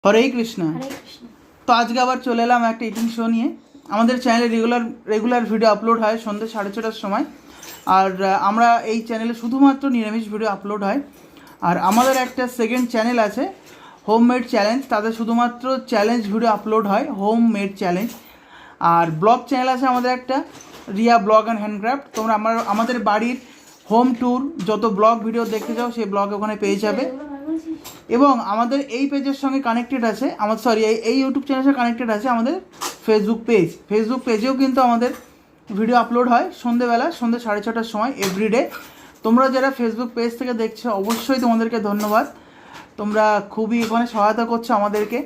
হরে কৃষ্ণ। তো আজকে আবার চলে এলাম একটা ইটিং শো নিয়ে। আমাদের চ্যানেলে রেগুলার ভিডিও আপলোড হয় সন্ধ্যে 6:30টার সময়। আর আমরা এই চ্যানেলে শুধুমাত্র নিরামিষ ভিডিও আপলোড হয়। আর আমাদের একটা সেকেন্ড চ্যানেল আছে হোমমেড চ্যালেঞ্জ, তাদের শুধুমাত্র চ্যালেঞ্জ ভিডিও আপলোড হয়, হোমমেড চ্যালেঞ্জ। আর ব্লগ চ্যানেল আছে আমাদের একটা, রিয়া ব্লগ অ্যান্ড হ্যান্ডক্রাফট। তোমরা আমাদের বাড়ির হোম ট্যুর যত ব্লগ ভিডিও দেখতে চাও সেই ব্লগ ওখানে পেয়ে যাবে। এবং আমাদের এই পেজের সঙ্গে কানেক্টেড আছে এই ইউটিউব চ্যানেলের সঙ্গে কানেক্টেড আছে আমাদের ফেসবুক পেজেও কিন্তু আমাদের ভিডিও আপলোড হয় সন্ধ্যে 6:30টার সময় এভরিডে। তোমরা যারা ফেসবুক পেজ থেকে দেখছো অবশ্যই তোমাদেরকে ধন্যবাদ। তোমরা খুবই এখানে সহায়তা করছো আমাদেরকে,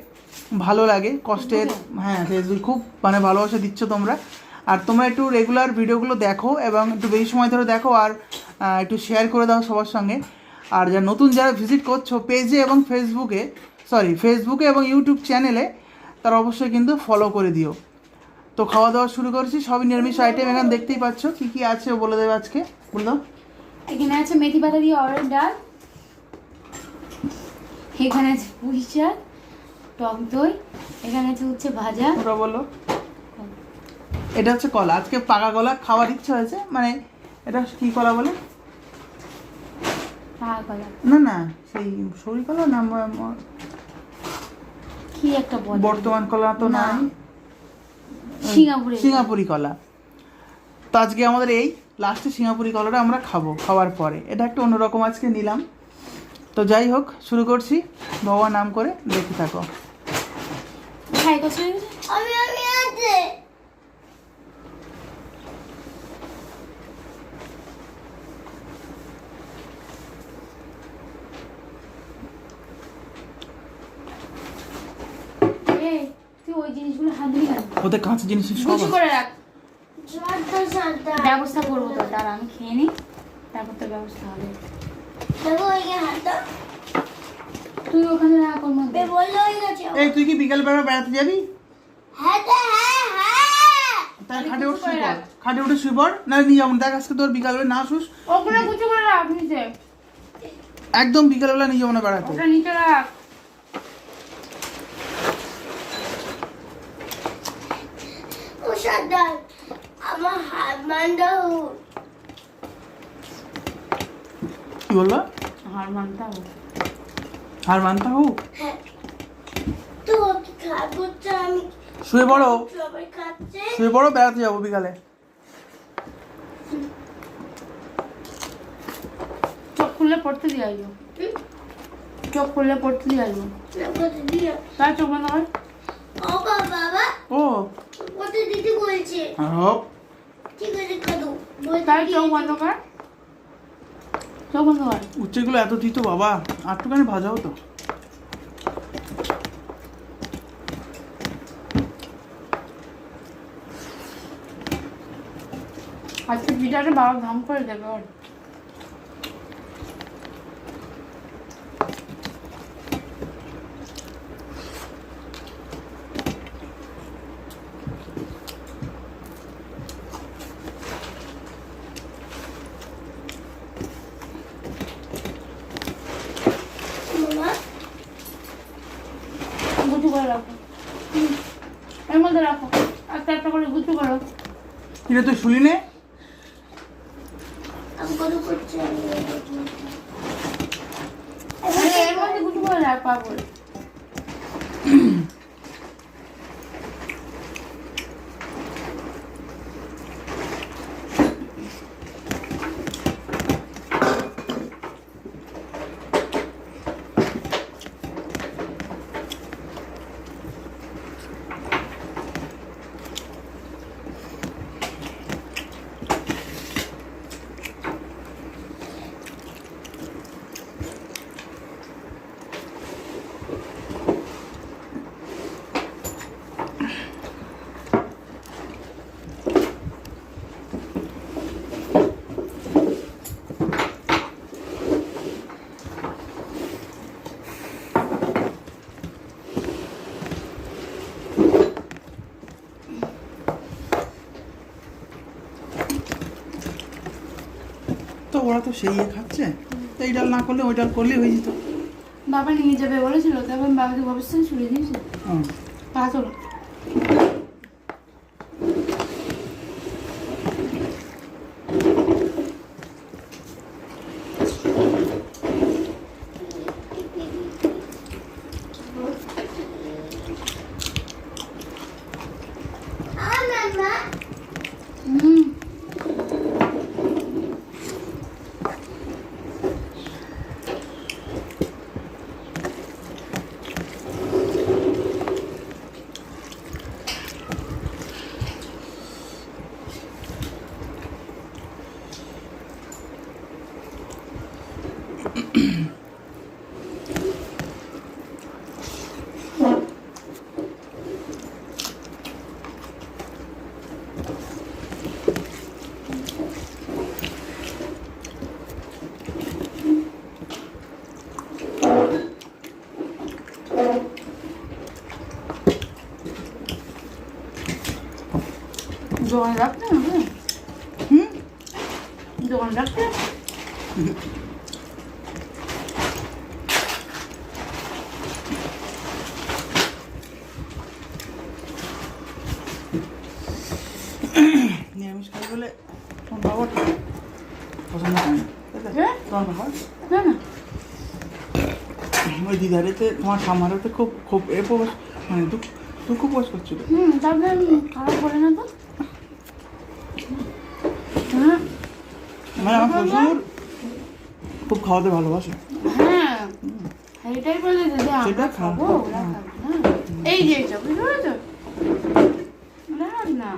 ভালো লাগে কষ্টের। হ্যাঁ, ফেসবুক খুব ভালোবাসা দিচ্ছ তোমরা। আর তোমরা একটু রেগুলার ভিডিওগুলো দেখো এবং একটু বেশি সময় ধরে দেখো, আর একটু শেয়ার করে দাও সবার সঙ্গে। আর যারা ভিজিট করছো পেজে এবং ফেসবুকে এবং ইউটিউব চ্যানেলে, তারা অবশ্যই কিন্তু ফলো করে দিও। তো খাওয়া দাওয়া শুরু করেছি, সবই নিরামিষ আইটেম। এখানে দেখতেই পাচ্ছ কী কী আছে বলে দেবে আজকে, বলে দাও। এখানে আছে মেথি পাতা দিয়ে অরহর ডাল, এখানে আছে পুঁই শাক, টক দই, এখানে আছে উচ্ছে ভাজা। ওরা বলো, এটা হচ্ছে কলা। আজকে পাকা কলা খাওয়ার ইচ্ছা হয়েছে। এটা কি কলা বলে? না সেই সরি কলা না, কি একটা বলে, বর্তমান কলা তো না, সিঙ্গাপুরি কলা। তো আজকে আমাদের এই লাস্টে সিঙ্গাপুরি কলাটা আমরা খাওয়ার পরে এটা একটা অন্যরকম আজকে নিলাম। তো যাই হোক, শুরু করছি। ভগবান নাম করে দেখতে থাকো। ওদের কাঁচা জিনিস সব করে রাখ, ব্যবস্থা করবো তো। দাঁড়া আমি খেয়ে নিই, তারপর তো ব্যবস্থা হবে। তুই ওখানে রাখ ওর মধ্যে। এই তুই কি বিকাল বেলা বেড়াতে যাবি? তাই খাটে উঠে শুয়ে পড়। না নিয়ে যাবো, দেখ আজকে তোর বিকালবেলা না আসুস, ওখানে কিছু করে রাখ নিচে, একদম বিকালবেলা নিয়ে যাবো না বেড়াতে। ওটা নিচে রাখ। কি বললো? হার মানতা হোক। শুয়ে পড়ো, বেড়াতে যাবো বিকালে। চোখ খুললে পড়তে দিয়ে আসবো, চোখ খুললে পড়তে দিয়ে আসবো। তার চোখ বন্ধ কর। ও দিদি বলছে তাই চোখ বন্ধ কর, চোখ বন্ধ কর। উচ্ছেগুলো এত দিত বাবা, একটুখানি ভাজাও তো। আজকে পিঠাটা বাবা ভাঙ করে দেবে। ওর গুছু করে রাখো, এর মধ্যে রাখো, একটা একটা করে গুছু করো। কিরে তুই শুলি নে? এর মধ্যে গুছু করে রাখ পাগল। তো ওরা তো সেই খাচ্ছে, তো এই ডাল না করলে ওই ডাল করলেই হয়ে যেত। বাবা নিয়ে যাবে বলেছিল, তারপর বাবাকে অফিস থেকে ছুড়ে দিয়েছে। পা তোলো। দোকান রাখতে হবে? দোকান রাখতে? নিরামিষ খাই বলে তোমার বাবা পছন্দ করে না, তোমার বাবা না না, ওই দিদারেতে তোমার ঠাম্মারাতে খুব খুব মানে দুঃখ প্রকাশ করছিল। তারপরে খারাপ করে না তো। হ্যাঁ মানে আমার শ্বশুর খুব খাওয়াতে ভালোবাসে। হ্যাঁ এটাই বলেছে যে আমরা সেটা খাবো, ওরা খাবে না। এই যে এটা বুঝতে পেরেছো? না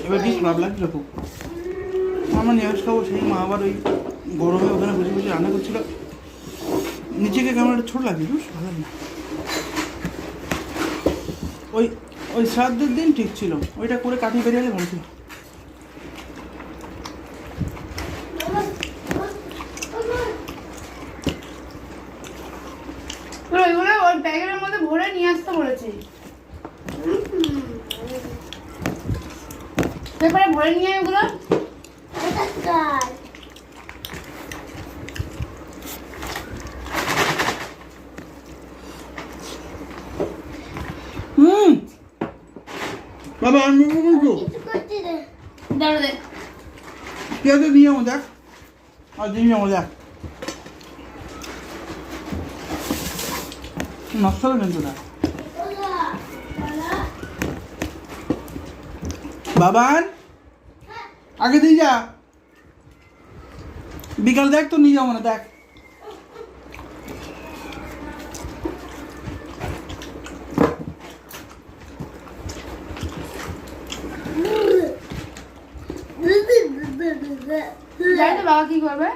এবার কি খারাপ লাগছিল খুব। আমরা নিরামিষ খাবো, সেই মা আবার ওই গরমে ওখানে বসে বসে রান্না করছিল। নিচেকে কেমন একটা ছোট লাগছিল, ভালো লাগে না। ওই শ্রাদ্ধের দিন ঠিক ছিল, ওইটা করে কাটিয়ে বেরিয়ে গেলে ভালো ছিল। ওইগুলো ওই ব্যাগের মধ্যে ভরে নিয়ে আসতে বলেছি, তারপরে ভরে নিয়ে ওগুলো বাবা আমি বলবো দাঁড়ো দেখ কে তো নিয়ে যাবো, দেখ আর নিয়ে যাবো, দেখ নষ্ট হবে কিন্তু না। বাবান আগে দিয়ে যা, বিকাল দেখ তো নিয়ে যাবো না, দেখ যাই তো বাবা কি করবে?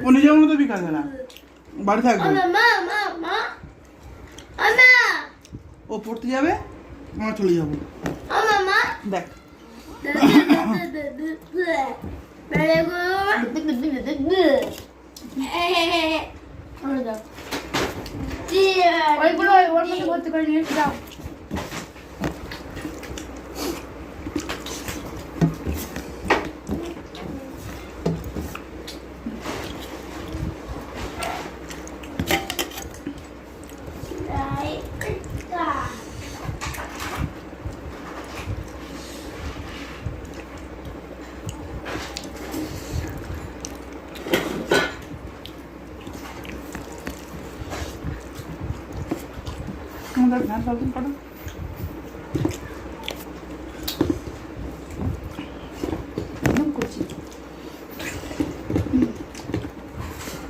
ও নিয়ে যাবো না তো বিকাল বেলা বাড়ি থাকবে। ও পড়তে যাবে, আমরা চলে যাবো। দেখ ওইগুলো ওর মধ্যে ভর্তি করে নিয়ে যাও। আমাদের ঘাস সাবধান করো। একদম করছি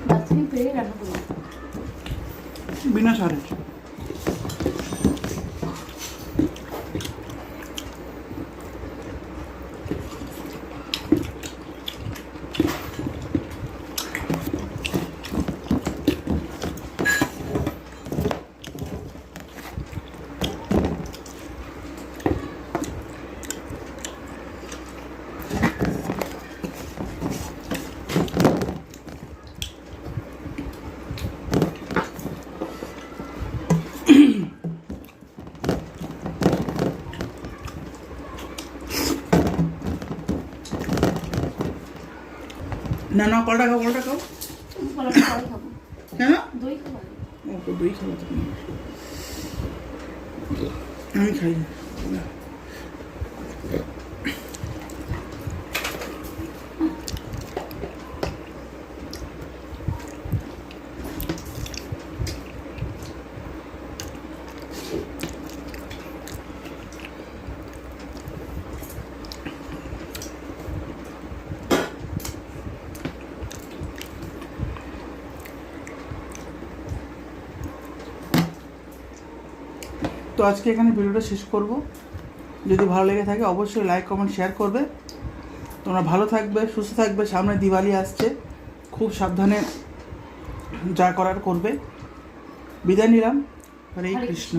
বাচ্চাকে পেরে রান্না করবো বিনা সারে। না না, কলটা খাও, কলটা খাও। কলাটা পরে খাবো। কেন? দই খাবো আগে। ও দই খাবো তুমি? আমি খাই না। তো আজকে এখানে ভিডিওটা শেষ করব। যদি ভালো লেগে থাকে অবশ্যই লাইক কমেন্ট শেয়ার করবে। তোমরা ভালো থাকবে, সুস্থ থাকবে। সামনে দিওয়ালি আসছে, খুব সাবধানে যা করার করবে। বিদায় নিলাম। হরে কৃষ্ণ।